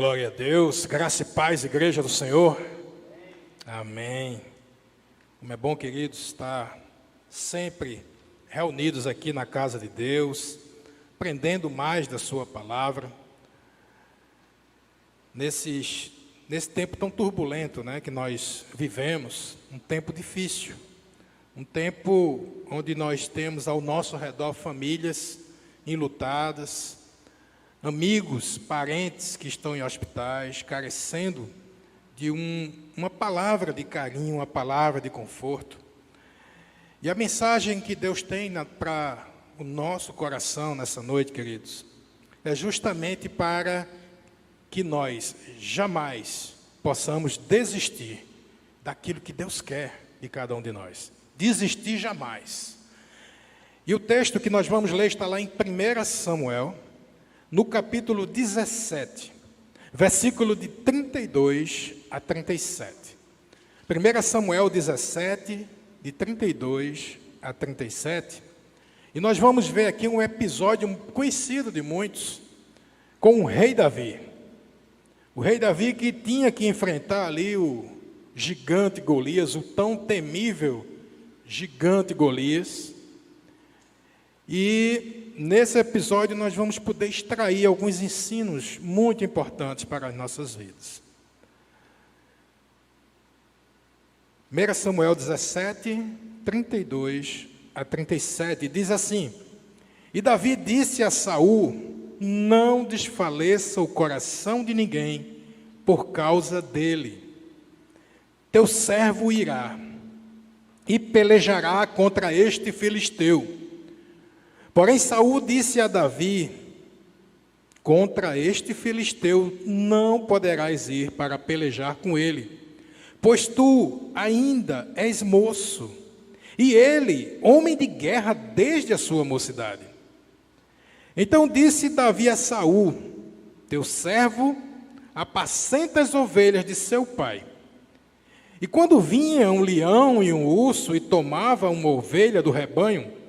Glória a Deus, graça e paz, igreja do Senhor. Amém. Como é bom, queridos, estar sempre reunidos aqui na casa de Deus, aprendendo mais da sua palavra. Nesse tempo tão turbulento, que nós vivemos, um tempo difícil, um tempo onde nós temos ao nosso redor famílias enlutadas, amigos, parentes que estão em hospitais, carecendo de uma palavra de carinho, uma palavra de conforto. E a mensagem que Deus tem para o nosso coração nessa noite, queridos, é justamente para que nós jamais possamos desistir daquilo que Deus quer de cada um de nós. Desistir jamais. E o texto que nós vamos ler está lá em 1 Samuel, no capítulo 17, versículo de 32 a 37. 1 Samuel 17, de 32 a 37. E nós vamos ver aqui um episódio conhecido de muitos, com o rei Davi. O rei Davi que tinha que enfrentar ali o gigante Golias, o tão temível gigante Golias. E nesse episódio nós vamos poder extrair alguns ensinos muito importantes para as nossas vidas. 1 Samuel 17, 32 a 37, diz assim: E Davi disse a Saul: Não desfaleça o coração de ninguém por causa dele. Teu servo irá e pelejará contra este filisteu. Porém Saul disse a Davi: Contra este filisteu não poderás ir para pelejar com ele, pois tu ainda és moço, e ele, homem de guerra desde a sua mocidade. Então disse Davi a Saul: Teu servo apacenta as ovelhas de seu pai. E quando vinha um leão e um urso e tomava uma ovelha do rebanho,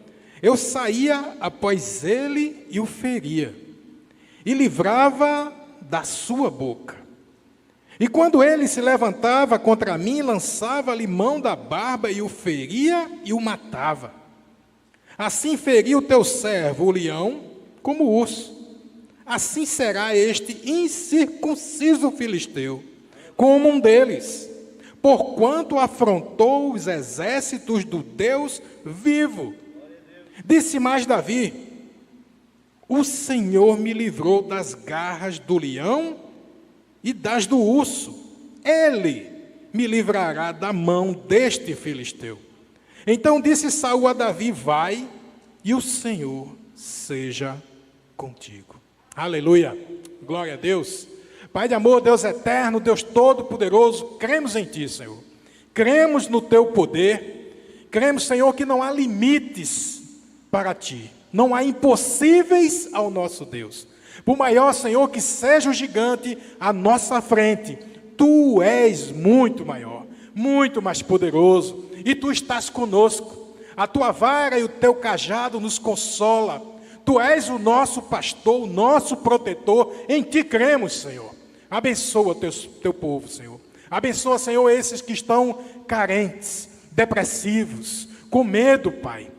eu saía após ele e o feria, e livrava da sua boca. E quando ele se levantava contra mim, lançava-lhe mão da barba e o feria e o matava. Assim feria o teu servo, o leão, como o urso. Assim será este incircunciso filisteu, como um deles, porquanto afrontou os exércitos do Deus vivo. Disse mais Davi: O Senhor me livrou das garras do leão e das do urso. Ele me livrará da mão deste filisteu. Então disse Saul a Davi: Vai, e o Senhor seja contigo. Aleluia, glória a Deus. Pai de amor, Deus eterno, Deus todo-poderoso, cremos em Ti, Senhor. Cremos no Teu poder. Cremos, Senhor, que não há limites para Ti. Não há impossíveis ao nosso Deus. Por maior, Senhor, que seja o gigante à nossa frente, Tu és muito maior, muito mais poderoso, e Tu estás conosco. A Tua vara e o Teu cajado nos consola. Tu és o nosso pastor, o nosso protetor. Em Ti cremos, Senhor. Abençoa Teu povo, Senhor. Abençoa, Senhor, esses que estão carentes, depressivos, com medo, Pai.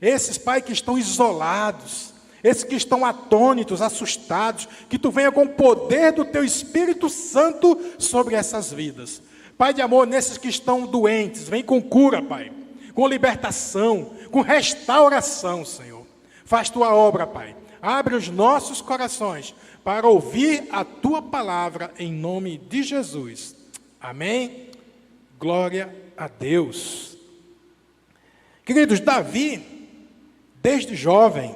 Esses, Pai, que estão isolados, esses que estão atônitos, assustados, que Tu venha com o poder do Teu Espírito Santo sobre essas vidas. Pai de amor, nesses que estão doentes, vem com cura, Pai, com libertação, com restauração, Senhor. Faz Tua obra, Pai. Abre os nossos corações para ouvir a Tua palavra em nome de Jesus. Amém? Glória a Deus. Queridos, Davi, desde jovem,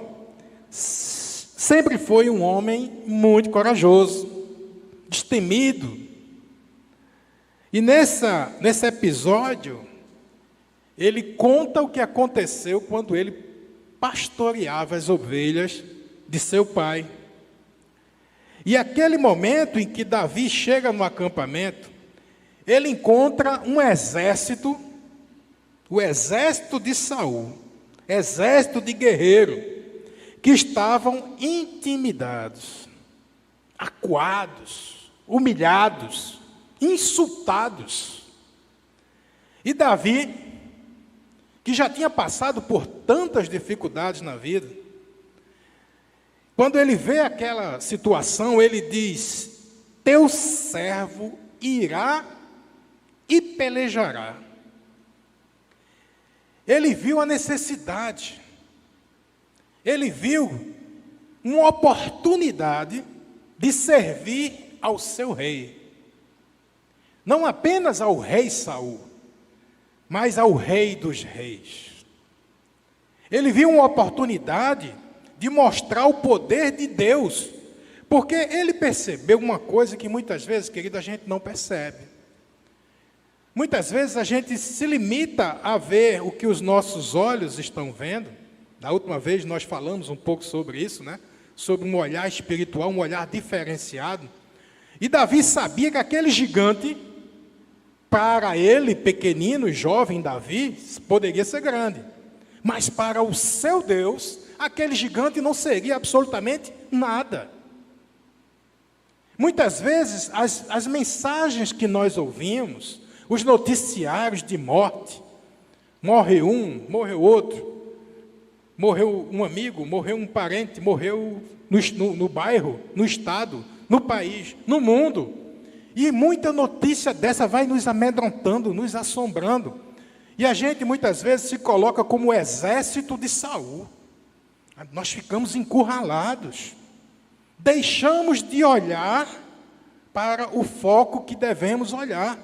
sempre foi um homem muito corajoso, destemido. E nesse episódio, ele conta o que aconteceu quando ele pastoreava as ovelhas de seu pai. E aquele momento em que Davi chega no acampamento, ele encontra um exército, o exército de Saul, exército de guerreiro, que estavam intimidados, acuados, humilhados, insultados. E Davi, que já tinha passado por tantas dificuldades na vida, quando ele vê aquela situação, ele diz: teu servo irá e pelejará. Ele viu a necessidade, ele viu uma oportunidade de servir ao seu rei. Não apenas ao rei Saul, mas ao rei dos reis. Ele viu uma oportunidade de mostrar o poder de Deus, porque ele percebeu uma coisa que muitas vezes, querido, a gente não percebe. Muitas vezes a gente se limita a ver o que os nossos olhos estão vendo. Da última vez nós falamos um pouco sobre isso, né? Sobre um olhar espiritual, um olhar diferenciado. E Davi sabia que aquele gigante, para ele, pequenino e jovem Davi, poderia ser grande. Mas para o seu Deus, aquele gigante não seria absolutamente nada. Muitas vezes, as mensagens que nós ouvimos, os noticiários de morte, morre um, morreu outro, morreu um amigo, morreu um parente, morreu no bairro, no estado, no país, no mundo. E muita notícia dessa vai nos amedrontando, nos assombrando. E a gente muitas vezes se coloca como o exército de Saul. Nós ficamos encurralados. Deixamos de olhar para o foco que devemos olhar.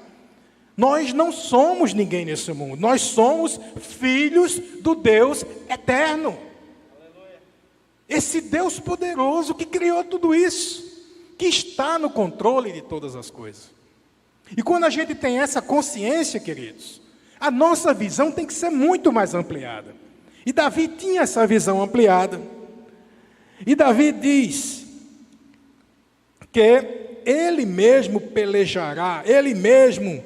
Nós não somos ninguém nesse mundo. Nós somos filhos do Deus eterno. Esse Deus poderoso que criou tudo isso, que está no controle de todas as coisas. E quando a gente tem essa consciência, queridos, a nossa visão tem que ser muito mais ampliada. E Davi tinha essa visão ampliada. E Davi diz que ele mesmo pelejará, ele mesmo,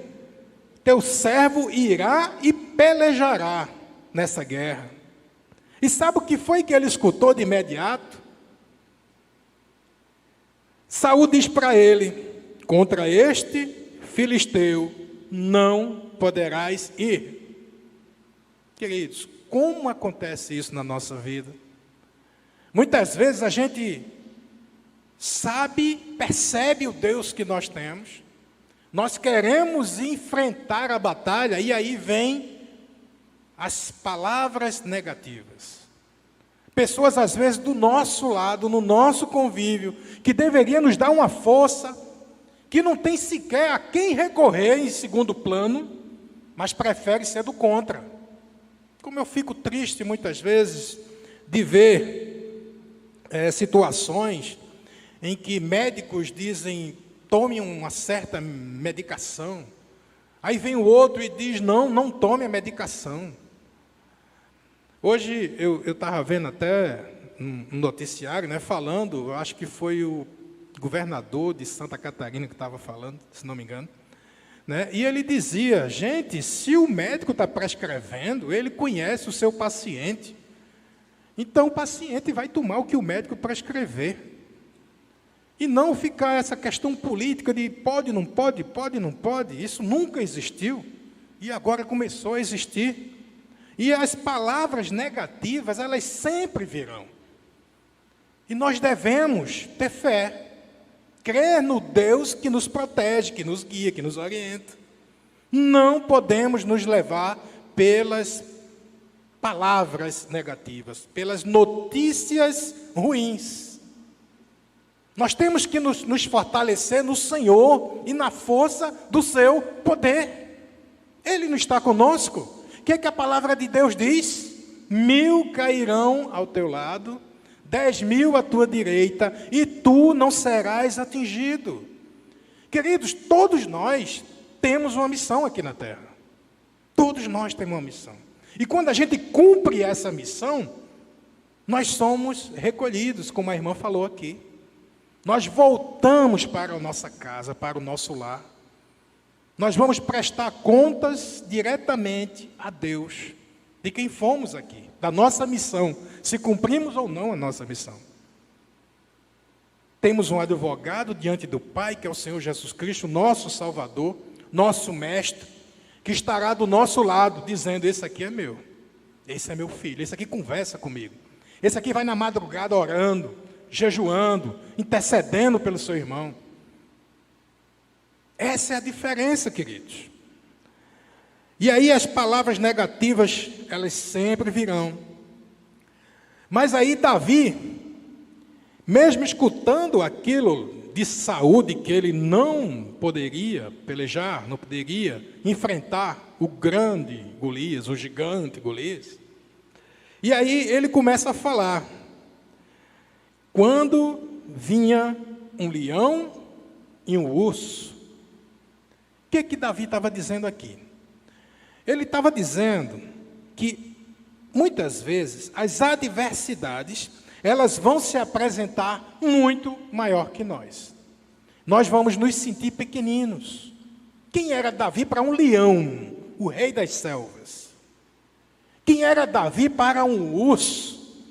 teu servo irá e pelejará nessa guerra. E sabe o que foi que ele escutou de imediato? Saul diz para ele: contra este filisteu não poderás ir. Queridos, como acontece isso na nossa vida? Muitas vezes a gente sabe, percebe o Deus que nós temos, nós queremos enfrentar a batalha e aí vem as palavras negativas. Pessoas, às vezes, do nosso lado, no nosso convívio, que deveria nos dar uma força, que não tem sequer a quem recorrer em segundo plano, mas prefere ser do contra. Como eu fico triste, muitas vezes, de ver situações em que médicos dizem, tome uma certa medicação. Aí vem o outro e diz, não tome a medicação. Hoje eu estava vendo até um noticiário, né, falando, eu acho que foi o governador de Santa Catarina que estava falando, se não me engano, né, e ele dizia, gente, se o médico está prescrevendo, ele conhece o seu paciente, então o paciente vai tomar o que o médico prescrever. E não ficar essa questão política de pode, não pode, pode, não pode, isso nunca existiu, e agora começou a existir. E as palavras negativas, elas sempre virão. E nós devemos ter fé, crer no Deus que nos protege, que nos guia, que nos orienta. Não podemos nos levar pelas palavras negativas, pelas notícias ruins. Nós temos que nos fortalecer no Senhor e na força do seu poder. Ele não está conosco. O que é que a palavra de Deus diz? 1000 cairão ao teu lado, 10.000 à tua direita, e tu não serás atingido. Queridos, todos nós temos uma missão aqui na terra. Todos nós temos uma missão. E quando a gente cumpre essa missão, nós somos recolhidos, como a irmã falou aqui. Nós voltamos para a nossa casa, para o nosso lar. Nós vamos prestar contas diretamente a Deus, de quem fomos aqui, da nossa missão, se cumprimos ou não a nossa missão. temos um advogado diante do Pai, que é o Senhor Jesus Cristo, nosso Salvador, nosso Mestre, que estará do nosso lado, dizendo: esse aqui é meu, esse é meu filho, esse aqui conversa comigo, esse aqui vai na madrugada orando, jejuando, intercedendo pelo seu irmão. Essa é a diferença, queridos. E aí as palavras negativas, elas sempre virão. Mas aí Davi, mesmo escutando aquilo de Saúl, que ele não poderia pelejar, não poderia enfrentar o grande Golias, o gigante Golias, e aí ele começa a falar: quando vinha um leão e um urso. O que Davi estava dizendo aqui? Ele estava dizendo que, muitas vezes, as adversidades, elas vão se apresentar muito maior que nós. Nós vamos nos sentir pequeninos. Quem era Davi para um leão, o rei das selvas? Quem era Davi para um urso?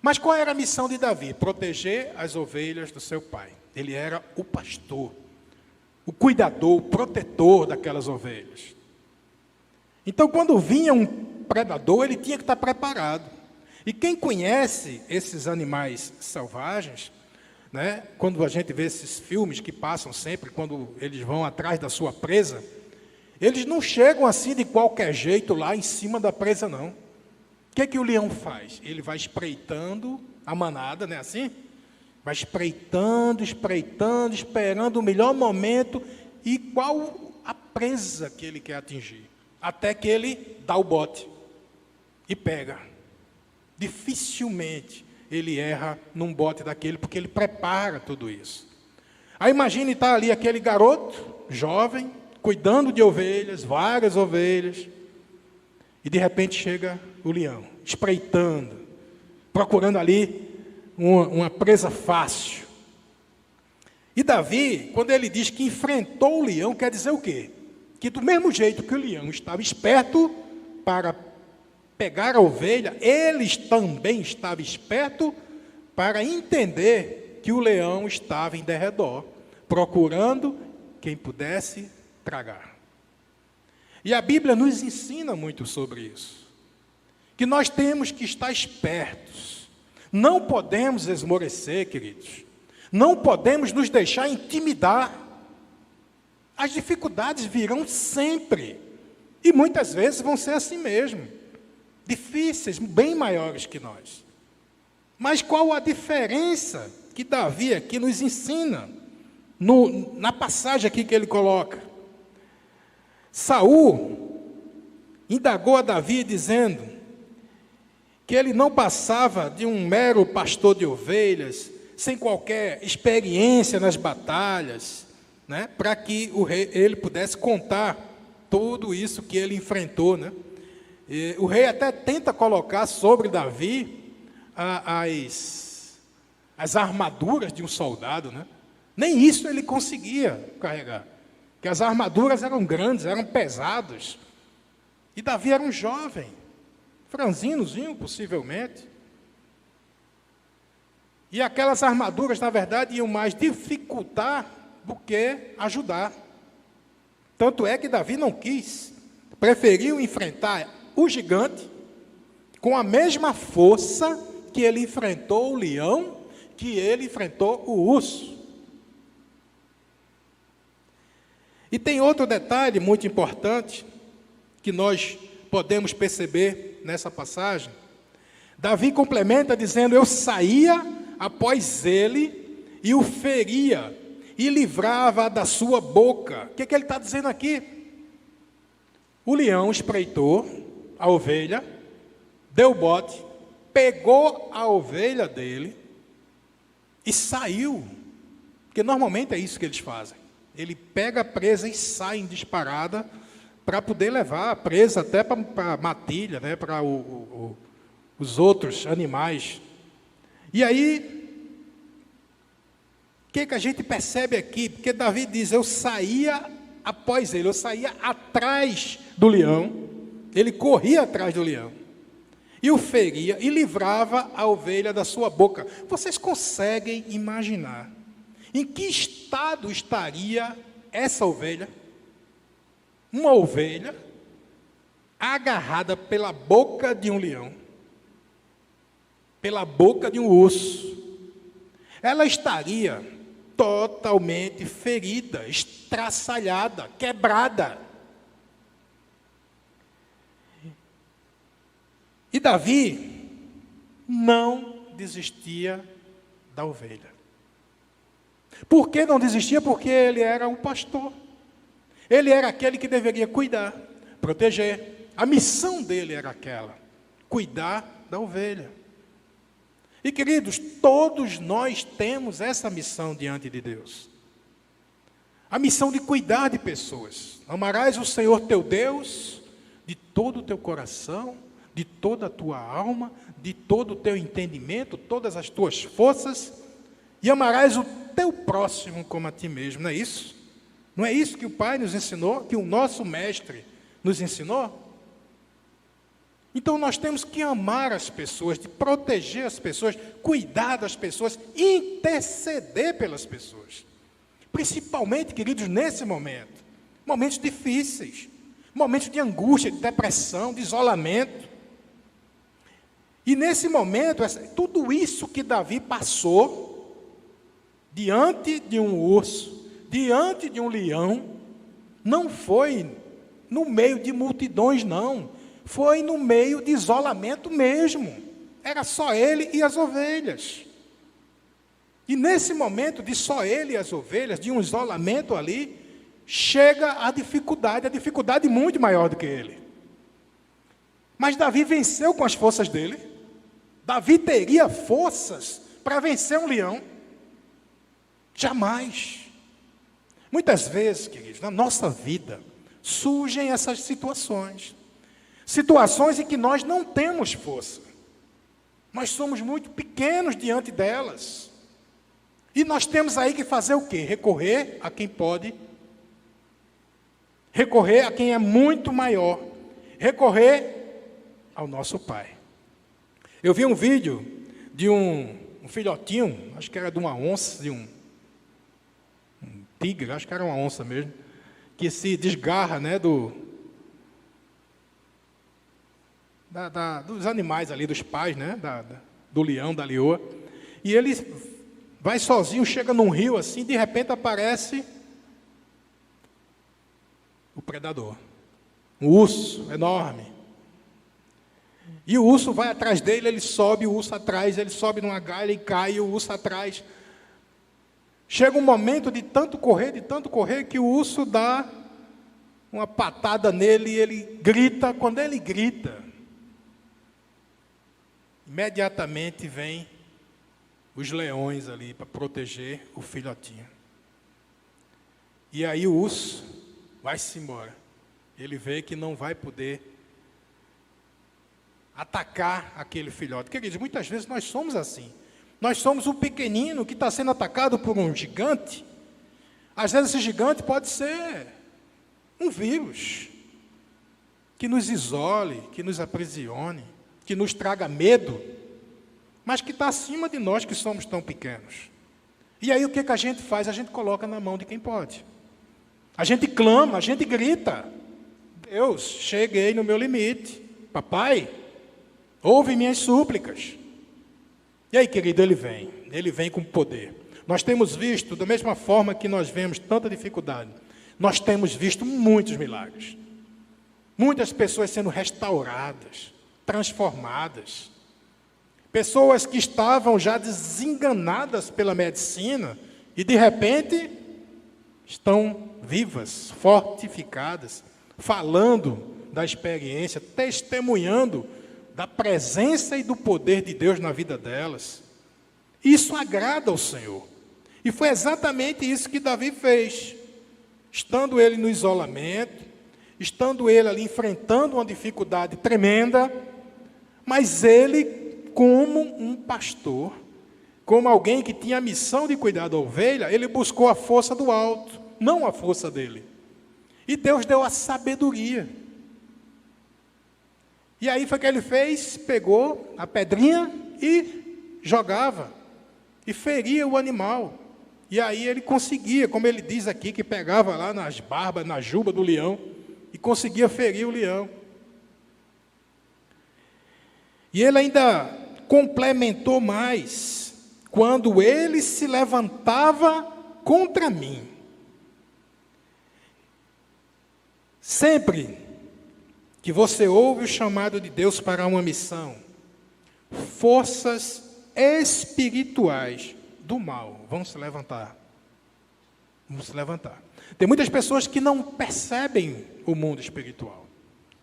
Mas qual era a missão de Davi? Proteger as ovelhas do seu pai. Ele era o pastor, o cuidador, o protetor daquelas ovelhas. Então, quando vinha um predador, ele tinha que estar preparado. E quem conhece esses animais selvagens, né, quando a gente vê esses filmes que passam sempre, quando eles vão atrás da sua presa, eles não chegam assim de qualquer jeito lá em cima da presa, não. O que o leão faz? Ele vai espreitando a manada, não é assim? Vai espreitando, espreitando, esperando o melhor momento e qual a presa que ele quer atingir. Até que ele dá o bote e pega. Dificilmente ele erra num bote daquele, porque ele prepara tudo isso. Aí imagine estar ali aquele garoto, jovem, cuidando de ovelhas, várias ovelhas, e de repente chega o leão, espreitando, procurando ali uma presa fácil. E Davi, quando ele diz que enfrentou o leão, quer dizer o quê? Que do mesmo jeito que o leão estava esperto para pegar a ovelha, ele também estava esperto para entender que o leão estava em derredor, procurando quem pudesse tragar. E a Bíblia nos ensina muito sobre isso, que nós temos que estar espertos, não podemos esmorecer, queridos, não podemos nos deixar intimidar. As dificuldades virão sempre, e muitas vezes vão ser assim mesmo, difíceis, bem maiores que nós. Mas qual a diferença que Davi aqui nos ensina, na passagem aqui que ele coloca? Saúl indagou a Davi dizendo que ele não passava de um mero pastor de ovelhas, sem qualquer experiência nas batalhas, né, para que ele pudesse contar tudo isso que ele enfrentou, né? E o rei até tenta colocar sobre Davi as armaduras de um soldado, né? Nem isso ele conseguia carregar, porque as armaduras eram grandes, eram pesados, e Davi era um jovem, franzinozinho possivelmente, e aquelas armaduras, na verdade, iam mais dificultar do que ajudar. Tanto é que Davi não quis, preferiu enfrentar o gigante com a mesma força que ele enfrentou o leão, que ele enfrentou o urso. E tem outro detalhe muito importante que nós podemos perceber nessa passagem. Davi complementa dizendo: eu saía após ele e o feria e livrava da sua boca. O que ele está dizendo aqui? O leão espreitou a ovelha, deu bote, pegou a ovelha dele e saiu. Porque normalmente é isso que eles fazem. Ele pega a presa e sai em disparada para poder levar a presa até para a matilha, né, para os outros animais. E aí, o que a gente percebe aqui? Porque Davi diz: eu saía após ele, eu saía atrás do leão, ele corria atrás do leão. e o feria e livrava a ovelha da sua boca. Vocês conseguem imaginar em que estado estaria essa ovelha? Uma ovelha agarrada pela boca de um leão, pela boca de um urso. Ela estaria totalmente ferida, estraçalhada, quebrada. E Davi não desistia da ovelha. Por que não desistia? Porque ele era um pastor. Ele era aquele que deveria cuidar, proteger. A missão dele era aquela, cuidar da ovelha. E queridos, todos nós temos essa missão diante de Deus. A missão de cuidar de pessoas. Amarás o Senhor teu Deus de todo o teu coração, de toda a tua alma, de todo o teu entendimento, todas as tuas forças, e amarás o teu próximo como a ti mesmo. Não é isso? Não é isso que o Pai nos ensinou, que o nosso Mestre nos ensinou? Então nós temos que amar as pessoas, de proteger as pessoas, cuidar das pessoas, interceder pelas pessoas. Principalmente, queridos, nesse momento, momentos difíceis, momentos de angústia, de depressão, de isolamento. E nesse momento, tudo isso que Davi passou, diante de um urso, diante de um leão, não foi no meio de multidões, não. Foi no meio de isolamento mesmo. Era só ele e as ovelhas. E nesse momento de só ele e as ovelhas, de um isolamento ali, chega a dificuldade muito maior do que ele. Mas Davi venceu com as forças dele. Davi teria forças para vencer um leão? Jamais. Muitas vezes, queridos, na nossa vida, surgem essas situações. Situações em que nós não temos força. Nós somos muito pequenos diante delas. E nós temos aí que fazer o quê? Recorrer a quem pode. Recorrer a quem é muito maior. Recorrer ao nosso Pai. Eu vi um vídeo de um filhotinho, acho que era de uma onça, de um tigre, acho que era uma onça mesmo, que se desgarra, né, dos animais ali, dos pais, né, do leão, da leoa, e ele vai sozinho, chega num rio assim, de repente aparece o predador, um urso enorme, e o urso vai atrás dele, ele sobe, o urso atrás, ele sobe numa galha e cai, e o urso atrás. Chega um momento de tanto correr, que o urso dá uma patada nele e ele grita. Quando ele grita, imediatamente vem os leões ali para proteger o filhotinho. E aí o urso vai-se embora. Ele vê que não vai poder atacar aquele filhote. Queridos, muitas vezes nós somos assim. Nós somos o pequenino que está sendo atacado por um gigante. Às vezes esse gigante pode ser um vírus que nos isole, que nos aprisione, que nos traga medo, mas que está acima de nós que somos tão pequenos. E aí o que a gente faz? A gente coloca na mão de quem pode. A gente clama, a gente grita. Deus, cheguei no meu limite. Papai, ouve minhas súplicas. E aí, querido, ele vem com poder. Nós temos visto, da mesma forma que nós vemos tanta dificuldade, nós temos visto muitos milagres. Muitas pessoas sendo restauradas, transformadas. Pessoas que estavam já desenganadas pela medicina e, de repente, estão vivas, fortificadas, falando da experiência, testemunhando da presença e do poder de Deus na vida delas. Isso agrada ao Senhor. E foi exatamente isso que Davi fez. Estando ele no isolamento, estando ele ali enfrentando uma dificuldade tremenda, mas ele, como um pastor, como alguém que tinha a missão de cuidar da ovelha, ele buscou a força do alto, não a força dele. E Deus deu a sabedoria. E aí foi o que ele fez, pegou a pedrinha e jogava, e feria o animal. E aí ele conseguia, como ele diz aqui, que pegava lá nas barbas, na juba do leão, e conseguia ferir o leão. E ele ainda complementou mais, quando ele se levantava contra mim. Sempre que você ouve o chamado de Deus para uma missão, forças espirituais do mal vão se levantar. Vão se levantar. Tem muitas pessoas que não percebem o mundo espiritual.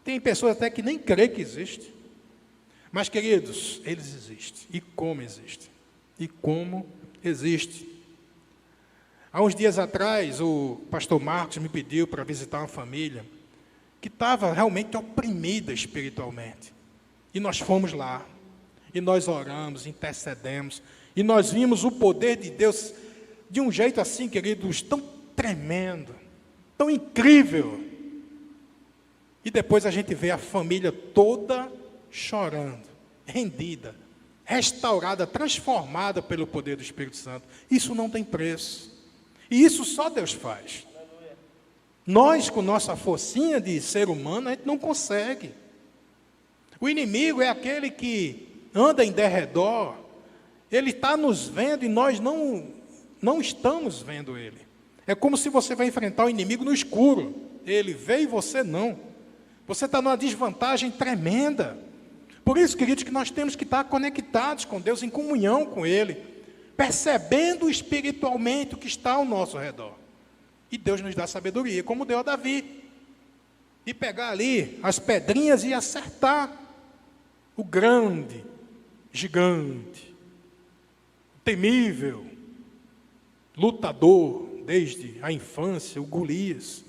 Tem pessoas até que nem creem que existe. Mas, queridos, eles existem. E como existem? E como existe? Há uns dias atrás, o pastor Marcos me pediu para visitar uma família que estava realmente oprimida espiritualmente. E nós fomos lá. E nós oramos, intercedemos. E nós vimos o poder de Deus de um jeito assim, queridos, tão tremendo, tão incrível. E depois a gente vê a família toda chorando, rendida, restaurada, transformada pelo poder do Espírito Santo. Isso não tem preço. E isso só Deus faz. Nós, com nossa forcinha de ser humano, a gente não consegue. O inimigo é aquele que anda em derredor. Ele está nos vendo e nós não estamos vendo ele. É como se você vai enfrentar o inimigo no escuro. Ele vê e você não. Você está numa desvantagem tremenda. Por isso, queridos, que nós temos que estar conectados com Deus, em comunhão com Ele, percebendo espiritualmente o que está ao nosso redor. E Deus nos dá sabedoria, como deu a Davi. E pegar ali as pedrinhas e acertar o grande, gigante, temível, lutador desde a infância, o Golias,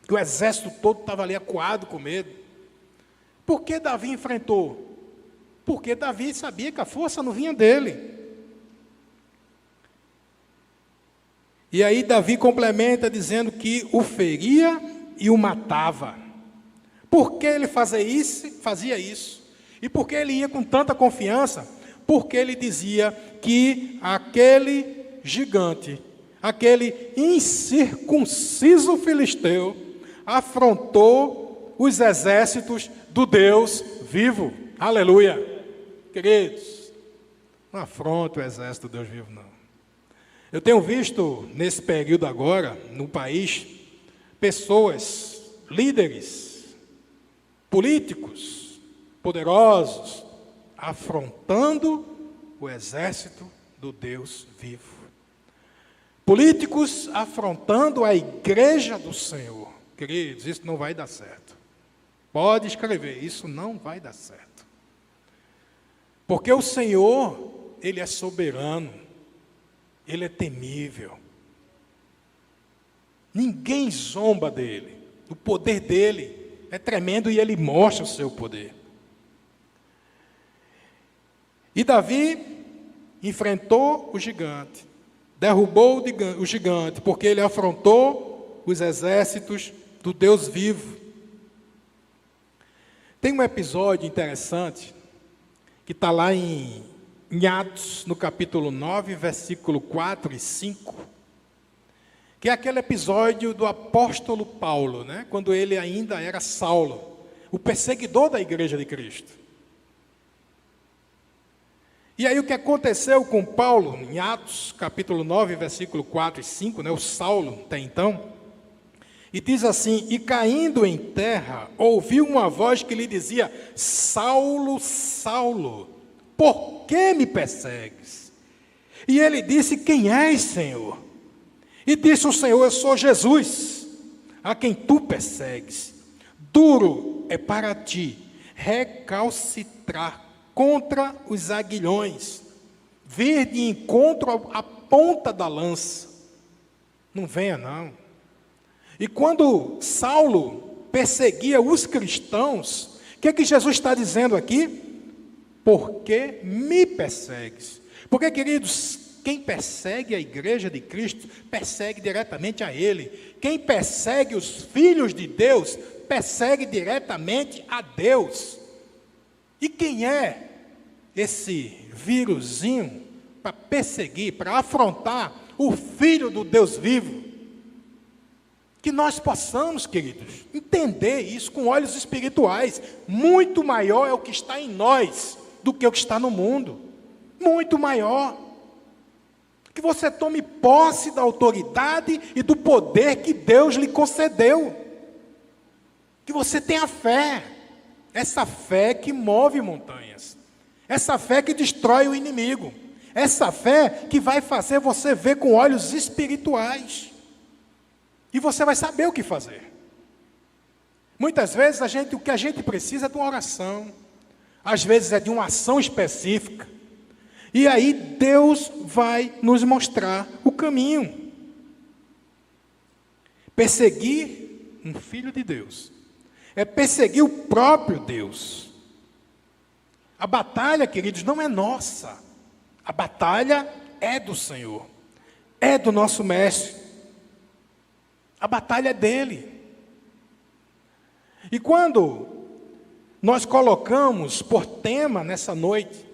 que o exército todo estava ali acuado com medo. Por que Davi enfrentou? Porque Davi sabia que a força não vinha dele. E aí Davi complementa dizendo que o feria e o matava. Por que ele fazia isso? E por que ele ia com tanta confiança? Porque ele dizia que aquele gigante, aquele incircunciso filisteu, afrontou os exércitos do Deus vivo. Aleluia! Queridos, não afronta o exército do Deus vivo, não. Eu tenho visto, nesse período agora, no país, pessoas, líderes, políticos, poderosos, afrontando o exército do Deus vivo. Políticos afrontando a igreja do Senhor. Queridos, isso não vai dar certo. Pode escrever, isso não vai dar certo. Porque o Senhor, Ele é soberano, Ele é temível. Ninguém zomba dEle. O poder dEle é tremendo e Ele mostra o seu poder. E Davi enfrentou o gigante, derrubou o gigante, porque ele afrontou os exércitos do Deus vivo. Tem um episódio interessante, que está lá em Atos, no capítulo 9, versículo 4 e 5, que é aquele episódio do apóstolo Paulo, né? Quando ele ainda era Saulo, o perseguidor da igreja de Cristo. E aí o que aconteceu com Paulo, em Atos, capítulo 9, versículo 4 e 5, né? O Saulo, até então, e diz assim: e caindo em terra, ouviu uma voz que lhe dizia: Saulo, Saulo, por que me persegues? E ele disse: quem és, Senhor? E disse o Senhor: eu sou Jesus, a quem tu persegues. Duro é para ti recalcitrar contra os aguilhões, vir de encontro à ponta da lança. Não venha, não. E quando Saulo perseguia os cristãos, o que é que Jesus está dizendo aqui? Porque me persegues. Porque, queridos, quem persegue a igreja de Cristo, persegue diretamente a Ele. Quem persegue os filhos de Deus, persegue diretamente a Deus. E quem é esse vírusinho para perseguir, para afrontar o Filho do Deus vivo? Que nós possamos, queridos, entender isso com olhos espirituais. Muito maior é o que está em nós do que o que está no mundo. Muito maior. Que você tome posse da autoridade e do poder que Deus lhe concedeu. Que você tenha fé. Essa fé que move montanhas. Essa fé que destrói o inimigo. Essa fé que vai fazer você ver com olhos espirituais. E você vai saber o que fazer. Muitas vezes o que a gente precisa é de uma oração. Às vezes é de uma ação específica. E aí Deus vai nos mostrar o caminho. Perseguir um filho de Deus é perseguir o próprio Deus. A batalha, queridos, não é nossa. A batalha é do Senhor. É do nosso mestre. A batalha é dele. E quando nós colocamos por tema nessa noite,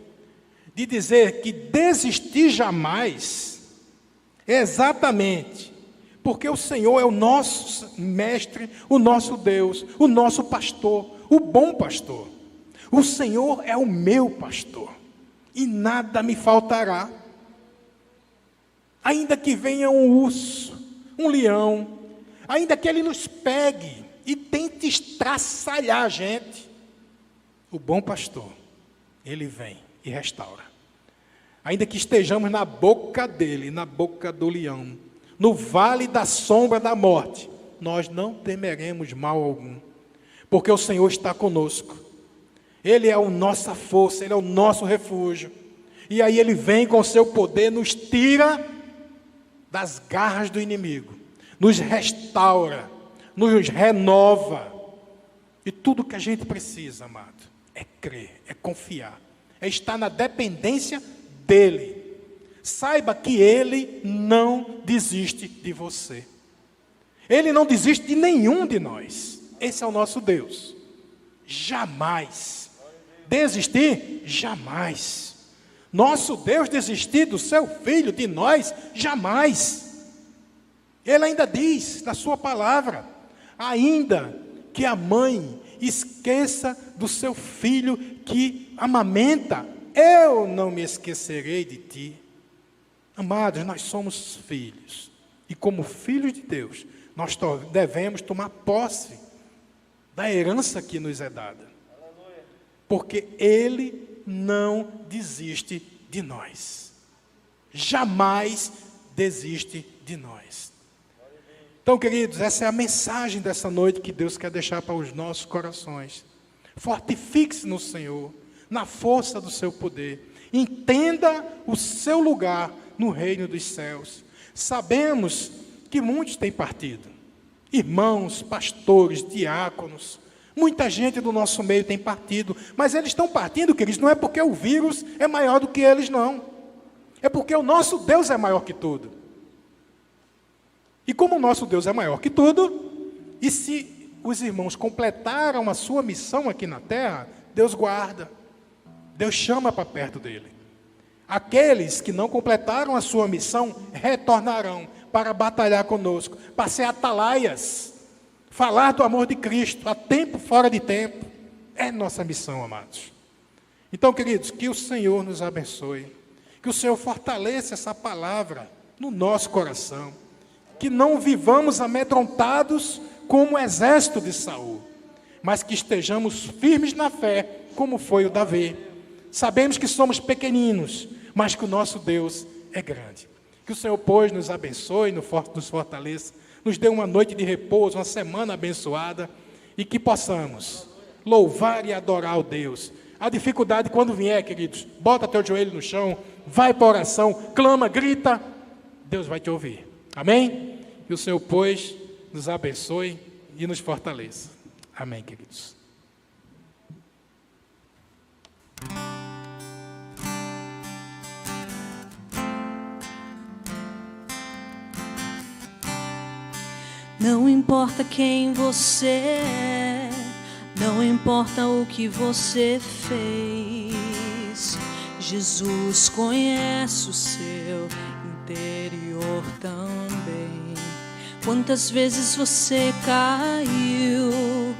de dizer que desistir jamais, é exatamente porque o Senhor é o nosso mestre, o nosso Deus, o nosso pastor, o bom pastor. O Senhor é o meu pastor, e nada me faltará. Ainda que venha um urso, um leão, ainda que ele nos pegue e tente estraçalhar a gente, o bom pastor, ele vem e restaura. Ainda que estejamos na boca dele, na boca do leão, no vale da sombra da morte, nós não temeremos mal algum, porque o Senhor está conosco. Ele é a nossa força, Ele é o nosso refúgio. E aí Ele vem com o seu poder, nos tira das garras do inimigo, nos restaura, nos renova. E tudo que a gente precisa, amado, é crer, é confiar, é estar na dependência dEle. Saiba que Ele não desiste de você. Ele não desiste de nenhum de nós. Esse é o nosso Deus. Jamais. Desistir? Jamais. Nosso Deus desistir do seu Filho, de nós? Jamais. Ele ainda diz na sua palavra, ainda que a mãe esqueça do seu filho que amamenta, eu não me esquecerei de ti. Amados, nós somos filhos. E como filhos de Deus, nós devemos tomar posse da herança que nos é dada. Porque Ele não desiste de nós. Jamais desiste de nós. Então, queridos, essa é a mensagem dessa noite que Deus quer deixar para os nossos corações. Fortifique-se no Senhor, na força do seu poder. Entenda o seu lugar no reino dos céus. Sabemos que muitos têm partido. Irmãos, pastores, diáconos, muita gente do nosso meio tem partido. Mas eles estão partindo, queridos, não é porque o vírus é maior do que eles, não. É porque o nosso Deus é maior que tudo. E como o nosso Deus é maior que tudo, e se os irmãos completaram a sua missão aqui na terra, Deus guarda. Deus chama para perto dele. Aqueles que não completaram a sua missão, retornarão para batalhar conosco, para ser atalaias, falar do amor de Cristo, a tempo, fora de tempo. É nossa missão, amados. Então, queridos, que o Senhor nos abençoe, que o Senhor fortaleça essa palavra no nosso coração, que não vivamos amedrontados como o exército de Saul, mas que estejamos firmes na fé, como foi o Davi. Sabemos que somos pequeninos, mas que o nosso Deus é grande. Que o Senhor, pois, nos abençoe, nos fortaleça, nos dê uma noite de repouso, uma semana abençoada, e que possamos louvar e adorar o Deus. A dificuldade, quando vier, queridos, bota teu joelho no chão, vai para a oração, clama, grita, Deus vai te ouvir. Amém? Que o Senhor, pois, nos abençoe e nos fortaleça. Amém, queridos. Não importa quem você é, Não importa o que você fez, Jesus conhece o seu interior também. Quantas vezes você caiu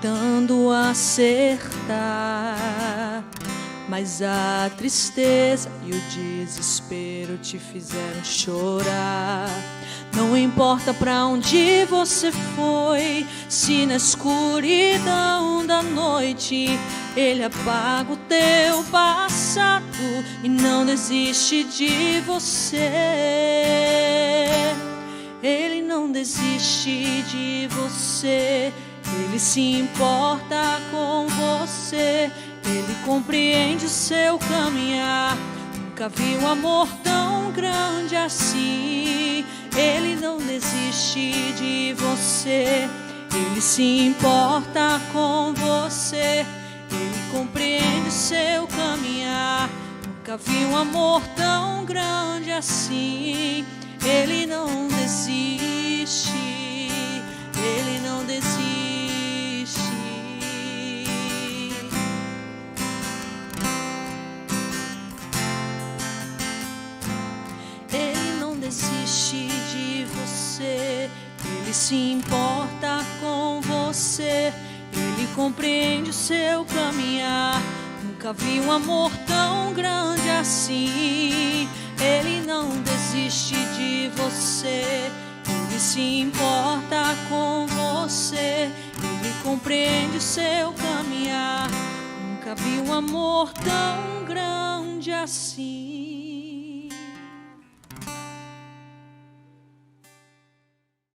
tentando acertar, mas a tristeza e o desespero te fizeram chorar. Não importa pra onde você foi, se na escuridão da noite Ele apaga o teu passado e não desiste de você. Ele não desiste de você, Ele se importa com você, Ele compreende o seu caminhar. Nunca vi um amor tão grande assim. Ele não desiste de você, Ele se importa com você, Ele compreende o seu caminhar. Nunca vi um amor tão grande assim. Ele não desiste, Ele não desiste. Ele não desiste de você, Ele se importa com você, Ele compreende o seu caminhar. Nunca vi um amor tão grande assim. Ele não desiste de você, Ele se importa com você, Ele compreende o seu caminhar. Nunca vi um amor tão grande assim.